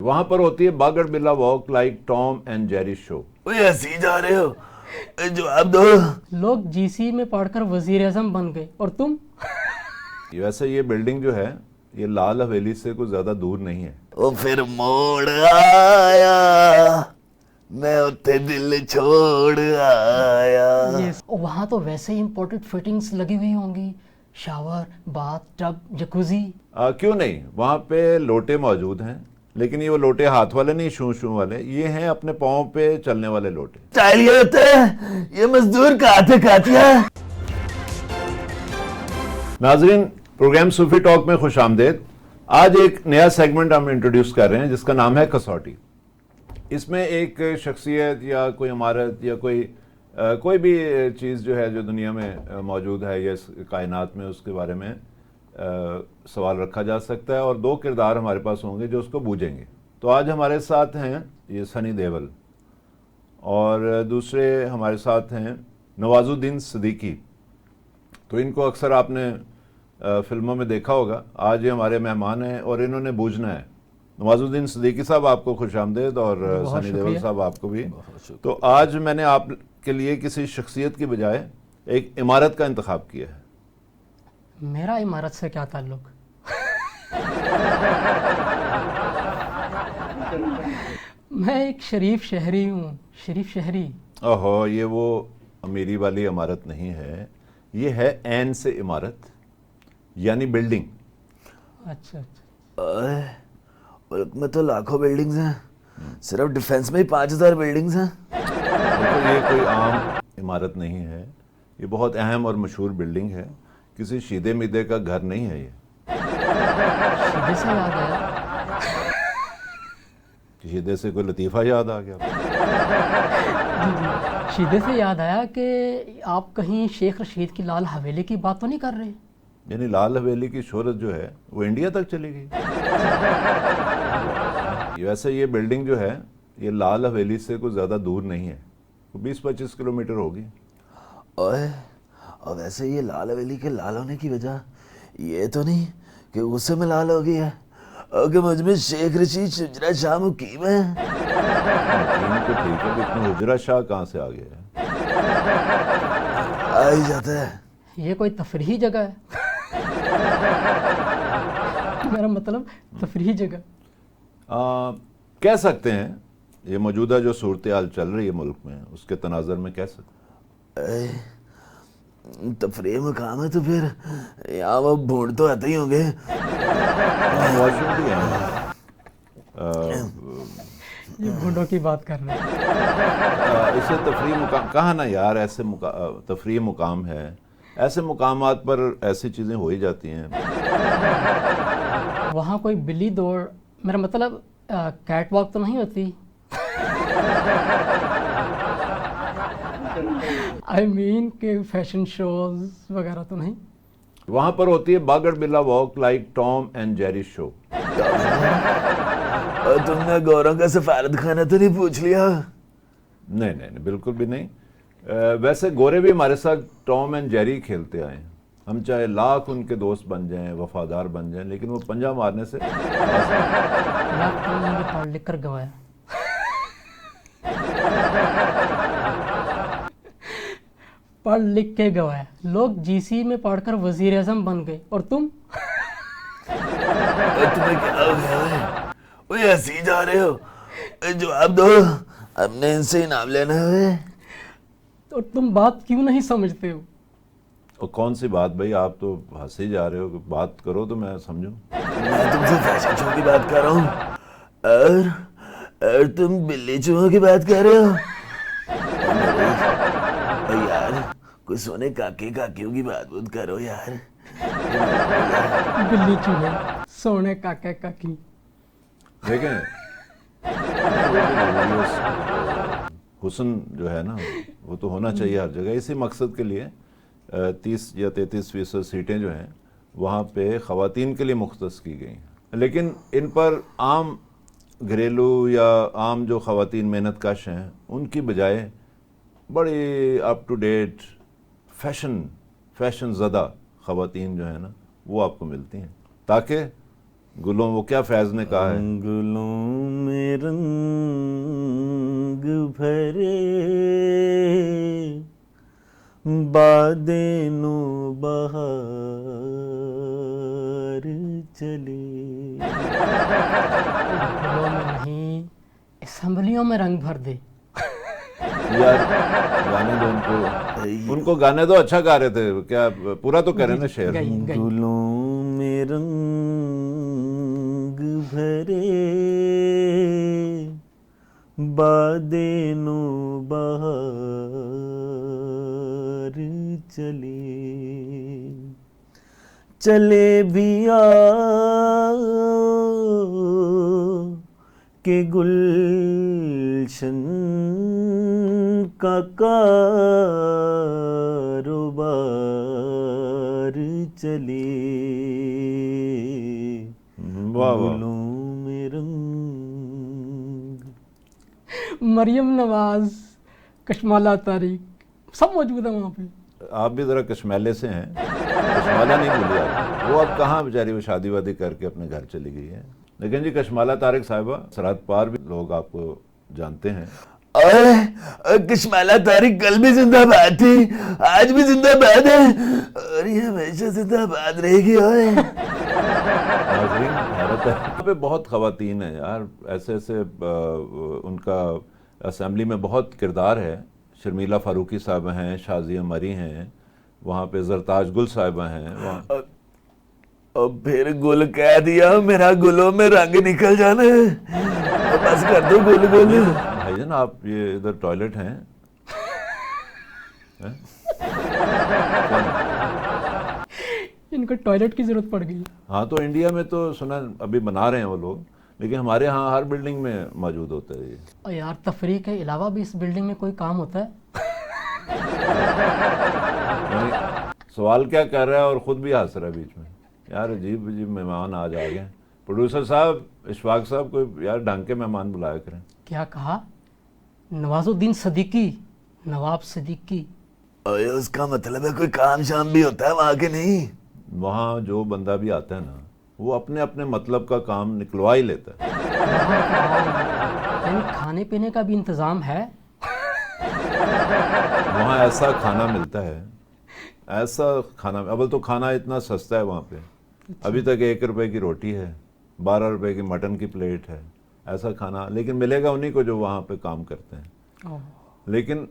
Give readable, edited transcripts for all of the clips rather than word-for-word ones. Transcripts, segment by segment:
وہاں پر ہوتی ہے باگڑ بلا واک لائک ٹام اینڈ جیری شو. ہنسی جا رہے ہو, جواب دو. لوگ جی سی میں پڑھ کر وزیر اعظم بن گئے اور تم. ویسے یہ بلڈنگ جو ہے یہ لال حویلی سے کوئی زیادہ دور نہیں ہے. وہ پھر موڑ آیا, میں اتنے دل چھوڑ آیا. وہاں تو ویسے ہی امپورٹنٹ فٹنگز لگی ہوئی ہوں گی, شاور, باتھ ٹب, جکوزی. کیوں نہیں, وہاں پہ لوٹے موجود ہیں, لیکن یہ وہ لوٹے ہاتھ والے نہیں, شوں شوں والے, یہ ہیں اپنے پاؤں پہ چلنے والے لوٹے. چاہیے ہوتے ہیں یہ مزدور کہاتے کھاتیا. ناظرین, پروگرام صوفی ٹاک میں خوش آمدید. آج ایک نیا سیگمنٹ ہم انٹروڈیوس کر رہے ہیں جس کا نام ہے کسوٹی. اس میں ایک شخصیت یا کوئی عمارت یا کوئی بھی چیز جو ہے جو دنیا میں موجود ہے یا اس کائنات میں, اس کے بارے میں سوال رکھا جا سکتا ہے, اور دو کردار ہمارے پاس ہوں گے جو اس کو بوجھیں گے. تو آج ہمارے ساتھ ہیں یہ سنی دیول, اور دوسرے ہمارے ساتھ ہیں نواز الدین صدیقی. تو ان کو اکثر آپ نے فلموں میں دیکھا ہوگا. آج یہ ہمارے مہمان ہیں اور انہوں نے بوجھنا ہے. نواز الدین صدیقی صاحب آپ کو خوش آمدید, اور سنی دیول صاحب آپ کو بھی. تو آج میں نے آپ کے لیے کسی شخصیت کی بجائے ایک عمارت کا انتخاب کیا ہے. میرا عمارت سے کیا تعلق؟ میں ایک شریف شہری ہوں, شریف شہری. اوہو, یہ وہ امیری والی عمارت نہیں ہے, یہ ہے عین سے عمارت, یعنی بلڈنگ. اچھا اچھا. ملک میں تو لاکھوں بلڈنگز ہیں, صرف ڈیفنس میں ہی 5000 بلڈنگز ہیں. یہ کوئی عام عمارت نہیں ہے, یہ بہت اہم اور مشہور بلڈنگ ہے. کسی شیدے میدے کا گھر نہیں ہے یہ. شیدے سے یاد آیا, شیدے سے کوئی لطیفہ یاد آ گیا؟ شیدے سے یاد آیا کہ آپ کہیں شیخ رشید کی لال حویلی کی بات تو نہیں کر رہے؟ یعنی لال حویلی کی شہرت جو ہے وہ انڈیا تک چلی گئی. ویسے یہ بلڈنگ جو ہے یہ لال حویلی سے کوئی زیادہ دور نہیں ہے, 20-25 کلومیٹر ہوگی. اور ویسے یہ لال حویلی کے لال ہونے کی وجہ یہ تو نہیں کہ غصے میں لال ہو گئی ہے, اور کہ مجھ میں شیخ رشید شجرا شاہ مقیم ہے. مقیم تو ٹھیک ہے, لیکن حجرہ شاہ کہاں سے آ گیا ہے؟ آ ہی جاتا ہے. یہ کوئی تفریحی جگہ ہے؟ میرا مطلب تفریحی جگہ. کہہ سکتے ہیں یہ موجودہ جو صورتحال چل رہی ہے ملک میں اس کے تناظر میں کہہ سکتے ہیں. تفریح مقام ہے تو پھر یہاں وہ بھونڈ تو آتے ہی ہوں گے. واش روم بھی ہیں. یہ بھونڈوں کی بات کر رہے ہیں. اسے تفریح مقام کہاں نا یار, ایسے تفریح مقام ہے, ایسے مقامات پر ایسی چیزیں ہو ہی جاتی ہیں. وہاں کوئی بلی دوڑ, میرا مطلب کیٹ واک تو نہیں ہوتی؟ آئی مین کہ فیشن شوز وغیرہ تو نہیں؟ وہاں پر ہوتی ہے باگڑ بلا واک لائک ٹام اینڈ جیری شو. اور تم نے گوروں کا سفارت خانہ تو نہیں پوچھ لیا؟ نہیں, بالکل بھی نہیں. ویسے گورے بھی ہمارے ساتھ ٹام اینڈ جیری کھیلتے آئے ہیں. ہم چاہے لاکھ ان کے دوست بن جائیں, وفادار بن جائیں, لیکن وہ پنجہ مارنے سے پڑھ لکھ کر گوایا. پڑھ لکھ کے گوایا. لوگ جی سی میں پڑھ کر وزیر اعظم بن گئے اور تم. تمہیں کیا ہو گیا؟ وہ ہنسی جا رہے ہو, جواب دو. ہم نے ان سے انعام لینا ہے. اور تم بات کیوں نہیں سمجھتے ہو؟ اور کون سی بات بھائی, آپ تو ہنسے جا رہے ہو, بات کرو تو میں سمجھوں. میں تم سے فیشن شو کی بات کر رہا ہوں, اور تم بلی چوہوں کی بات کر رہے ہو. یار کوئی سونے کاکے کاکیوں کی بات کرو یار. بلی چوہے, سونے کاکے کاکی. دیکھیں حسن جو ہے نا وہ تو ہونا چاہیے ہر جگہ. اسی مقصد کے لیے 30 یا 33% سیٹیں جو ہیں وہاں پہ خواتین کے لیے مختص کی گئی ہیں. لیکن ان پر عام گھریلو یا عام جو خواتین محنت کش ہیں ان کی بجائے بڑی اپ ٹو ڈیٹ فیشن زدہ خواتین جو ہیں نا وہ آپ کو ملتی ہیں, تاکہ گلوں, وہ کیا فیض نے کہا ہے, گلوں رنگ بھرے بادیں نو بہار چلے. گلوں میں نہیں اسمبلیوں میں رنگ بھر دے. یار گانے دو ان کو گانے دو, اچھا گا رہے تھے, کیا پورا تو کریں نا شعر. گلوں میں رنگ بھرے بادیں نو بہار چلے, چلے بھی کہ گلشن کا کاروبار چلے. گلوں میں رنگ. مریم نواز, کشمالہ طارق, سب موجود ہیں وہاں پہ. آپ بھی ذرا کشمیلے سے ہیں, کشمالہ نہیں بھولی آپ. وہ اب کہاں بیچاری, وہ شادی وادی کر کے اپنے گھر چلی گئی ہے. لیکن جی کشمالہ طارق صاحبہ, سرحد پار بھی لوگ آپ کو جانتے ہیں. کشمالہ طارق کل بھی زندہ باد تھی, آج بھی زندہ باد ہے, اور یہ ہمیشہ زندہ باد رہے گی. ناظرین حیرت ہے, یہاں پہ بہت خواتین ہیں یار, ایسے ایسے ان کا اسمبلی میں بہت کردار ہے. شرمیلا فاروقی صاحبہ ہیں, شازیہ مری ہیں, وہاں پہ زرتاج گل صاحبہ ہیں. اب پھر گل کہہ دیا, میرا گلوں میں رنگ نکل جانا ہے, بس کر دو گل گل. بھائی جان آپ یہ ادھر ٹوائلٹ ہیں؟ ان کو ٹوائلٹ کی ضرورت پڑ گئی. ہاں تو انڈیا میں تو سنا ابھی بنا رہے ہیں وہ لوگ, لیکن ہمارے ہاں ہر بلڈنگ میں موجود ہوتا ہے یہ. اور یار تفریح کے علاوہ بھی اس بلڈنگ میں کوئی کام ہوتا ہے؟ یعنی سوال کیا کر رہا ہے اور خود بھی ہنس رہا ہے بیچ میں. یار عجیب عجیب مہمان آج آ گئے. پروڈیوسر صاحب, اشفاق صاحب, کوئی یار ڈھنگ کے مہمان بلایا کریں. کیا کہا؟ نواز الدین صدیقی, نواب صدیقی. اس کا مطلب ہے کوئی کام شام بھی ہوتا ہے وہاں کے؟ نہیں, وہاں جو بندہ بھی آتا ہے نا, وہ اپنے اپنے مطلب کا کام نکلوا ہی لیتا ہے. یعنی کھانے پینے کا بھی انتظام ہے وہاں ایسا کھانا ملتا ہے, ایسا کھانا. اول تو کھانا اتنا سستا ہے وہاں پہ, ابھی تک 1 روپے کی روٹی ہے, 12 روپے کی مٹن کی پلیٹ ہے. ایسا کھانا لیکن ملے گا انہیں کو جو وہاں پہ کام کرتے ہیں. لیکن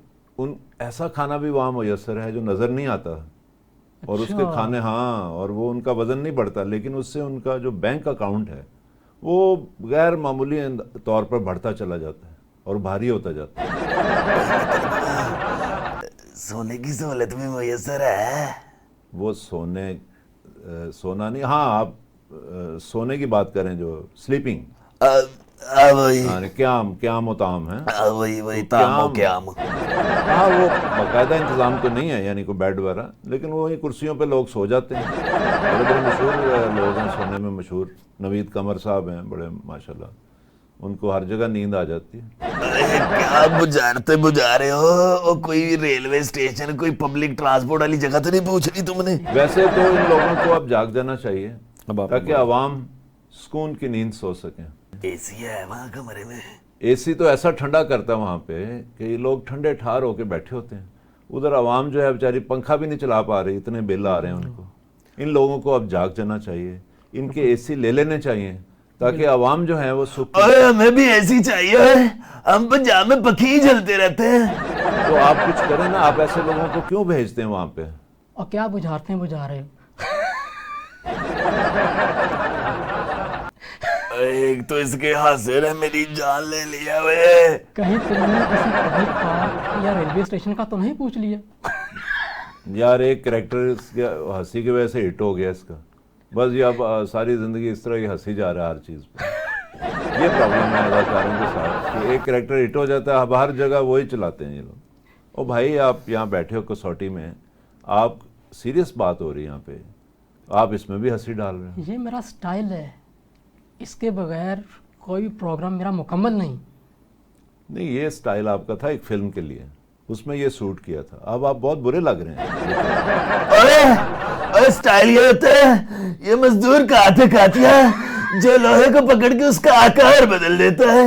ایسا کھانا بھی وہاں میسر ہے جو نظر نہیں آتا, اور اس کے کھانے, ہاں, اور وہ ان کا وزن نہیں بڑھتا, لیکن اس سے ان کا جو بینک اکاؤنٹ ہے وہ غیر معمولی طور پر بڑھتا چلا جاتا ہے اور بھاری ہوتا جاتا ہے. سونے کی سہولت بھی میسر ہے. وہ سونا نہیں, ہاں آپ سونے کی بات کریں, جو سلیپنگ, قیام و تام ہے, وہی قیام. ہاں وہ باقاعدہ انتظام تو نہیں ہے, یعنی کوئی بیڈ وغیرہ, لیکن وہی کرسیوں پہ لوگ سو جاتے ہیں. بڑے بڑے مشہور لوگ ہیں سونے میں مشہور. نوید قمر صاحب ہیں بڑے ماشاءاللہ, ان کو ہر جگہ نیند آ جاتی ہے. کیا بجا رہے ہو؟ کوئی ریلوے اسٹیشن, کوئی پبلک ٹرانسپورٹ والی جگہ تو نہیں پوچھ رہی تم نے؟ ویسے تو ان لوگوں کو اب جاگ جانا چاہیے تاکہ عوام سکون کی نیند سو سکیں. اے سی ہے وہاں کمرے میں؟ اے سی تو ایسا ٹھنڈا کرتا ہے وہاں پہ کہ یہ لوگ ٹھنڈے ٹھار ہو کے بیٹھے ہوتے ہیں. ادھر عوام جو ہے بیچاری پنکھا بھی نہیں چلا پا رہی, اتنے بل آ رہے ہیں ان کو. ان لوگوں کو اب جاگ جانا چاہیے, ان کے اے سی لے لینے چاہیے تاکہ عوام جو ہے وہ سکھ. ہمیں بھی اے سی چاہیے, ہم پنجاب میں پکھی ہی جلتے رہتے ہیں. تو آپ کچھ کریں نا, آپ ایسے لوگوں کو کیوں بھیجتے ہیں وہاں پہ؟ اور کیا بجھا رہے ہو؟ ایک تو اس کے حاصل ہے میری جان لے لیا. کہیں تم نے کسی پبلک پارک یا ریلوے اسٹیشن کا تو نہیں پوچھ لیا؟ یار ایک کریکٹر اس کے ہنسی کی وجہ سے ہٹ ہو گیا اس کا, بس یہ اب ساری زندگی اس طرح ہی ہنسی جا رہا ہے ہر چیز پہ. یہ پرابلم ہے اداکاروں کے ساتھ کہ ایک کریکٹر ہٹ ہو جاتا ہے, اب ہر جگہ وہی چلاتے ہیں یہ لوگ. او بھائی آپ یہاں بیٹھے ہو کسوٹی میں, آپ سیریس بات ہو رہی ہے یہاں پہ, آپ اس میں بھی ہنسی ڈال رہے ہیں. یہ میرا سٹائل ہے, اس کے بغیر کوئی پروگرام میرا مکمل نہیں. نہیں, یہ سٹائل آپ کا تھا ایک فلم کے لیے, اس میں یہ سوٹ کیا تھا. اب آپ بہت برے لگ رہے ہیں. سٹائل یہ ہوتا ہے, یہ مزدور کاٹیا جو لوہے کو پکڑ کے اس کا آکار بدل دیتا ہے.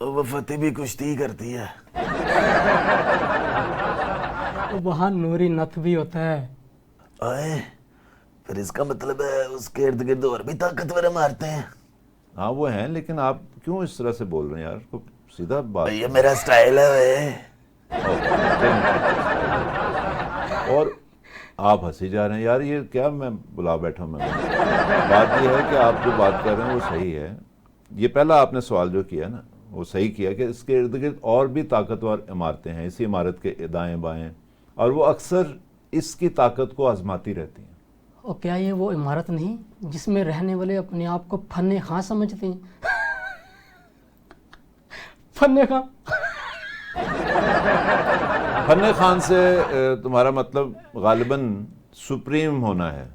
وہ فتح بھی کشتی کرتی ہے. وہاں نوری نتھ بھی ہوتا ہے. اوئے پھر اس کا مطلب ہے اس کے ارد گرد اور بھی طاقتور مارتے ہیں. ہاں وہ ہیں، لیکن آپ کیوں اس طرح سے بول رہے ہیں یار؟ کو سیدھا بات. یہ میرا سٹائل ہے. اور آپ ہنسی جا رہے ہیں یار، یہ کیا میں بلا بیٹھا ہوں میں. بات یہ ہے کہ آپ جو بات کر رہے ہیں وہ صحیح ہے. یہ پہلا آپ نے سوال جو کیا نا وہ صحیح کیا کہ اس کے ارد گرد اور بھی طاقتور عمارتیں ہیں اسی عمارت کے دائیں بائیں، اور وہ اکثر اس کی طاقت کو آزماتی رہتی ہیں. اور کیا یہ وہ عمارت نہیں جس میں رہنے والے اپنے آپ کو فن خاں سمجھتے ہیں؟ فن خاں. فن خان سے تمہارا مطلب غالباً سپریم ہونا ہے،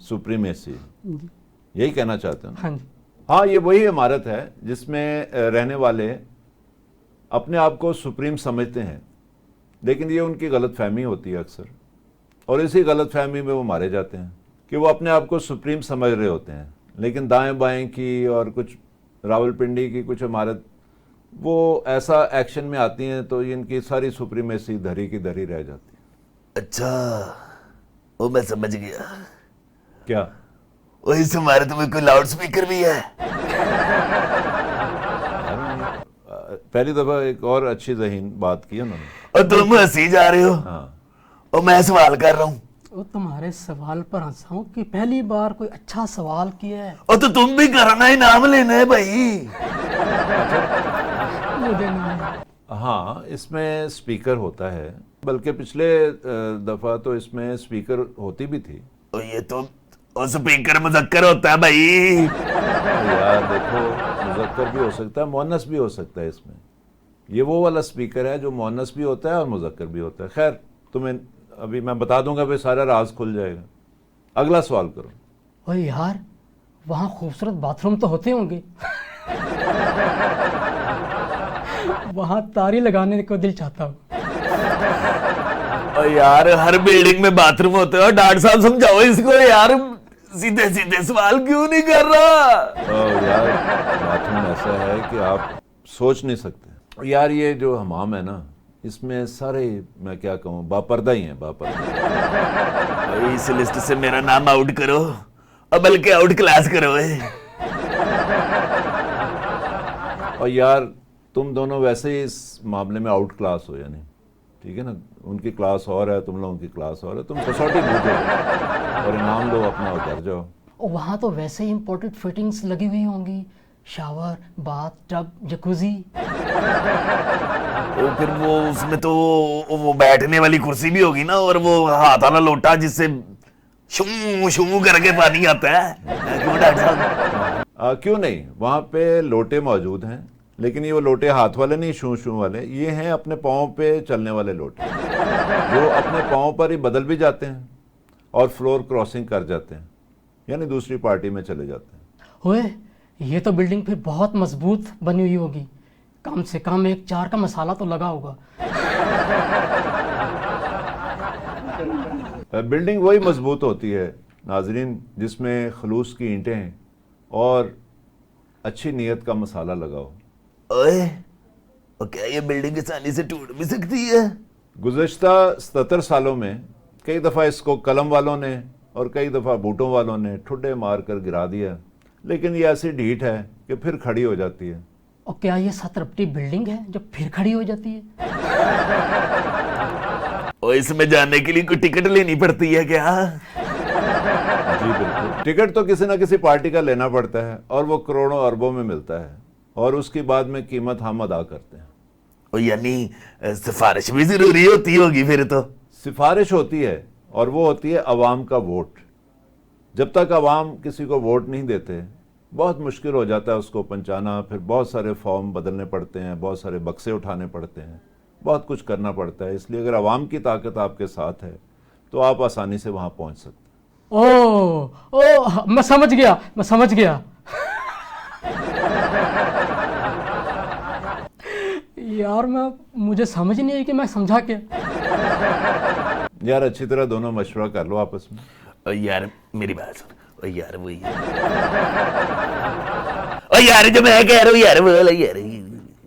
سپریمیسی، یہی کہنا چاہتے ہیں. ہاں جی. ہاں یہ وہی عمارت ہے جس میں رہنے والے اپنے آپ کو سپریم سمجھتے ہیں، لیکن یہ ان کی غلط فہمی ہوتی ہے اکثر، اور اسی غلط فہمی میں وہ مارے جاتے ہیں کہ وہ اپنے آپ کو سپریم سمجھ رہے ہوتے ہیں، لیکن دائیں بائیں کی اور کچھ راولپنڈی کی کچھ عمارت وہ ایسا ایکشن میں آتی ہیں تو ان کی ساری سپریمیسی دھری کی دھری رہ جاتی ہے. اچھا وہ میں سمجھ گیا. کیا؟ وہ اس عمارت میں کوئی لاؤڈ سپیکر بھی ہے؟ پہلی دفعہ ایک اور اچھی ذہین بات کی انہوں نے. اور تم ہنسی جا رہے ہو ہاں اور میں سوال کر رہا ہوں. وہ تمہارے سوال پر ہنسا ہوں کہ پہلی بار کوئی اچھا سوال کیا ہے. اور تو تم بھی کرنا ہے، نام لینا ہے بھائی. مجھے نہیں. ہاں اس میں سپیکر ہوتا ہے، بلکہ پچھلے دفعہ تو اس میں سپیکر ہوتی بھی تھی. اور یہ تو اور سپیکر مذکر ہوتا ہے بھائی. یار دیکھو مذکر بھی ہو سکتا ہے مؤنث بھی ہو سکتا ہے. اس میں یہ وہ والا سپیکر ہے جو مؤنث بھی ہوتا ہے اور مذکر بھی ہوتا ہے. خیر تمہیں ابھی میں بتا دوں گا، پھر سارا راز کھل جائے گا. اگلا سوال کرو. اوہ یار وہاں خوبصورت باتھ روم تو ہوتے ہوں گے. وہاں تاری لگانے کو دل چاہتا ہوں. اور یار ہر بلڈنگ میں باتھ روم ہوتے ہیں. اور ڈاکٹر صاحب سمجھاؤ اس کو یار، سیدھے سیدھے سوال کیوں نہیں کر رہا؟ یار بات میں ایسا ہے کہ آپ سوچ نہیں سکتے. یار یہ جو حمام ہے نا اس میں سارے میں کیا کہوں باپردہ ہی ہیں، باپردہ. اس لسٹ سے میرا نام آؤٹ کرو، اور بلکہ آؤٹ کلاس کرو. اور یار تم دونوں ویسے ہی اس معاملے میں آؤٹ کلاس ہو، یعنی ٹھیک ہے نا. ان کی کلاس اور ہے، تم لوگوں کی کلاس اور ہے. تم کسوٹی بھوجو اور انعام لو اپنا اور گھر جاؤ. اور وہاں تو ویسے ہی امپورٹنٹ فٹنگز لگی ہوئی ہوں گی، شاور، باتھ ٹب، جکوزی. اور پھر وہ اس میں تو وہ بیٹھنے والی کرسی بھی ہوگی نا، اور وہ ہاتھ والا لوٹا جس سے شوں شوں کر کے پانی آتا ہے. کیوں ڈاکٹر صاحب؟ کیوں نہیں، وہاں پہ لوٹے موجود ہیں، لیکن یہ وہ لوٹے ہاتھ والے نہیں، شوں شوں والے. یہ ہیں اپنے پاؤں پہ چلنے والے لوٹے، جو اپنے پاؤں پر ہی بدل بھی جاتے ہیں اور فلور کراسنگ کر جاتے ہیں، یعنی دوسری پارٹی میں چلے جاتے ہیں. ہوئے یہ تو بلڈنگ پھر بہت مضبوط بنی ہوئی ہوگی، کم سے کم ایک 4 کا مسالہ تو لگا ہوگا. بلڈنگ وہی مضبوط ہوتی ہے ناظرین جس میں خلوص کی اینٹیں ہیں اور اچھی نیت کا مسالہ لگاؤ. اوئے اور کیا یہ بلڈنگ آسانی سے ٹوٹ بھی سکتی ہے؟ گزشتہ 77 سالوں میں کئی دفعہ اس کو قلم والوں نے اور کئی دفعہ بوٹوں والوں نے ٹھڈے مار کر گرا دیا، لیکن یہ ایسی ڈھیٹ ہے کہ پھر کھڑی ہو جاتی ہے. اور کیا یہ 7 رپٹی بلڈنگ ہے جو پھر کھڑی ہو جاتی ہے؟ اور اس میں جانے کے لیے کوئی ٹکٹ لینی پڑتی ہے کیا؟ جی بالکل، ٹکٹ تو کسی نہ کسی پارٹی کا لینا پڑتا ہے اور وہ کروڑوں اربوں میں ملتا ہے، اور اس کی بعد میں قیمت ہم ادا کرتے ہیں. اور یعنی سفارش بھی ضروری ہوتی ہوگی پھر تو؟ سفارش ہوتی ہے، اور وہ ہوتی ہے عوام کا ووٹ. جب تک عوام کسی کو ووٹ نہیں دیتے بہت مشکل ہو جاتا ہے اس کو پہنچانا. پھر بہت سارے فارم بدلنے پڑتے ہیں، بہت سارے بکسے اٹھانے پڑتے ہیں، بہت کچھ کرنا پڑتا ہے. اس لیے اگر عوام کی طاقت آپ کے ساتھ ہے تو آپ آسانی سے وہاں پہنچ سکتے ہیں. میں سمجھ گیا. یار مجھے سمجھ نہیں آئی کہ میں سمجھا کیا. یار اچھی طرح دونوں مشورہ کر لو آپس میں. اور یار میری بات سن. اور یار وہی اور یار جو میں کہہ رہا ہوں یار وہ یار